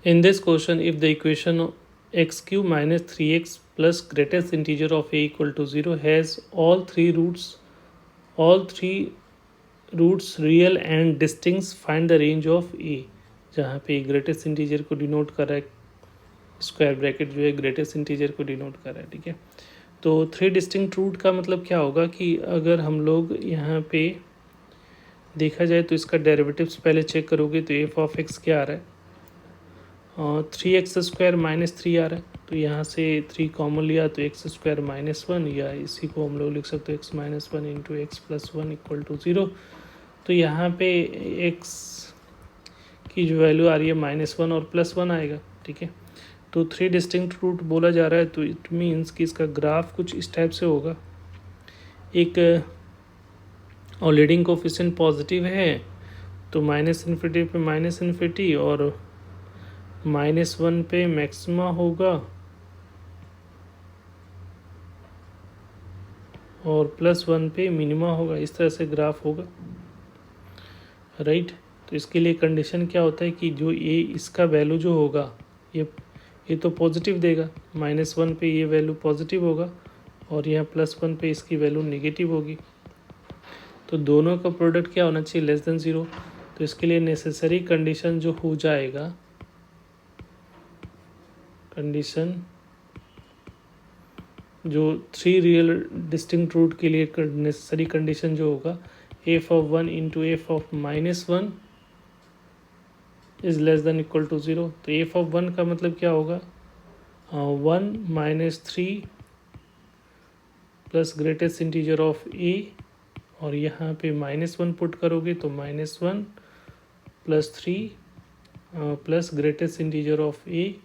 In this question, if the equation x cube minus 3x plus greatest integer of a equal to 0 has all three roots real and distinct, find the range of a, जहाँ पे greatest integer को denote कर रहा है, square bracket जो है greatest integer को denote कर रहा है, ठीक है। तो थ्री डिस्टिंक्ट रूट का मतलब क्या होगा कि अगर हम लोग यहाँ पे देखा जाए तो इसका डेरिवेटिव्स पहले चेक करोगे तो एफ ऑफ एक्स क्या आ रहा है, 3x² माइनस 3 आ रहा है, तो यहाँ से 3 कॉमन लिया तो x² माइनस 1, या इसी को हम लोग लिख सकते हैं x minus 1 into x plus 1 equal to 0। तो यहाँ पे x की जो वैल्यू आ रही है -1 और +1 आएगा, ठीक है। तो थ्री डिस्टिंक्ट रूट बोला जा रहा है, तो इट मीन्स कि इसका ग्राफ कुछ इस टाइप से होगा। एक और लीडिंग कोफिशिएंट पॉजिटिव है तो -∞ पे -∞, और -1 पे मैक्सिमा होगा और +1 पे मिनिमा होगा। इस तरह से ग्राफ होगा, राइट। तो इसके लिए कंडीशन क्या होता है कि जो ये इसका वैल्यू जो होगा ये तो पॉजिटिव देगा, -1 पे ये वैल्यू पॉजिटिव होगा और यहाँ +1 पे इसकी वैल्यू नेगेटिव होगी। तो दोनों का प्रोडक्ट क्या होना चाहिए, <0। तो इसके लिए नेसेसरी कंडीशन जो हो जाएगा, कंडीशन जो थ्री रियल डिस्टिंक्ट रूट के लिए नेसेसरी कंडीशन जो होगा, f of 1 into f of -1 is less than equal to 0। तो एफ ऑफ 1 का मतलब क्या होगा, 1 - 3 प्लस ग्रेटेस्ट इंटीजर ऑफ ए, और यहाँ पे -1 पुट करोगे तो -1 + 3 plus greatest integer of a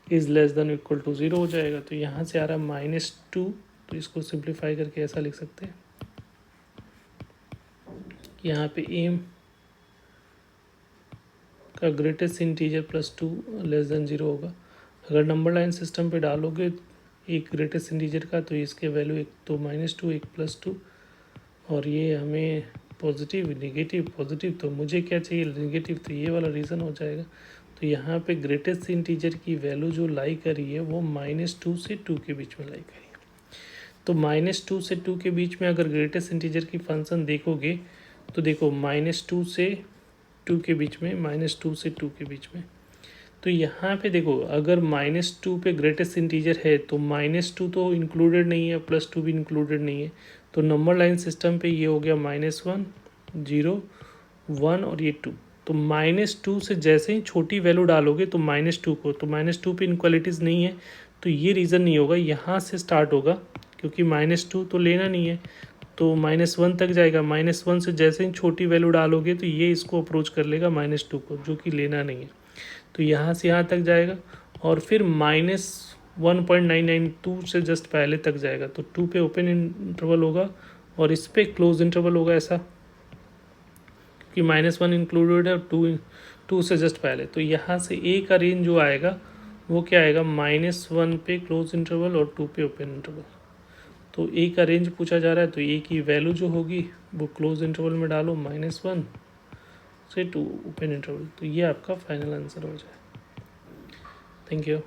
is less than equal to 0 हो जाएगा। तो यहाँ से आ रहा है -2, तो इसको सिंप्लीफाई करके ऐसा लिख सकते हैं कि यहाँ पे एम का ग्रेटेस्ट इंटीजर +2 लेस देन 0 होगा। अगर नंबर लाइन सिस्टम पे डालोगे एक ग्रेटेस्ट इंटीजर का, तो इसके वैल्यू एक तो -2 एक +2, और ये हमें पॉजिटिव नेगेटिव पॉजिटिव, तो मुझे क्या चाहिए नेगेटिव, तो ये वाला रीज़न हो जाएगा। तो यहाँ पे ग्रेटेस्ट इंटीजर की वैल्यू जो लाई कर रही है वो -2 से 2 के बीच में लाई कर रही है। तो -2 से 2 के बीच में अगर ग्रेटेस्ट इंटीजर की फंक्शन देखोगे तो देखो -2 से 2 के बीच में, -2 से 2 के बीच में, तो यहाँ पे देखो अगर -2 पे ग्रेटेस्ट इंटीजर है तो -2 तो इंक्लूडेड नहीं है, +2 भी इंक्लूडेड नहीं है। तो नंबर लाइन सिस्टम पे ये हो गया -1 0 1 और ये 2। तो -2 से जैसे ही छोटी वैल्यू डालोगे तो -2 को, तो -2 पे इनक्वालिटीज़ नहीं है, तो ये रीज़न नहीं होगा, यहाँ से स्टार्ट होगा, क्योंकि -2 तो लेना नहीं है, तो -1 तक जाएगा। -1 से जैसे ही छोटी वैल्यू डालोगे तो ये इसको अप्रोच कर लेगा -2 को, जो कि लेना नहीं है, तो यहाँ से यहाँ तक जाएगा, और फिर -1.992 से जस्ट पहले तक जाएगा। तो 2 पे ओपन इंटरवल होगा और इस पर क्लोज इंटरवल होगा, ऐसा कि -1 इंक्लूडेड है और 2 से जस्ट पहले। तो यहाँ से ए का रेंज जो आएगा वो क्या आएगा, -1 पे क्लोज इंटरवल और 2 पे ओपन इंटरवल। तो ए का रेंज पूछा जा रहा है, तो ए की वैल्यू जो होगी वो क्लोज इंटरवल में डालो, -1 से 2 ओपन इंटरवल, तो ये आपका फाइनल आंसर हो जाए। Thank you.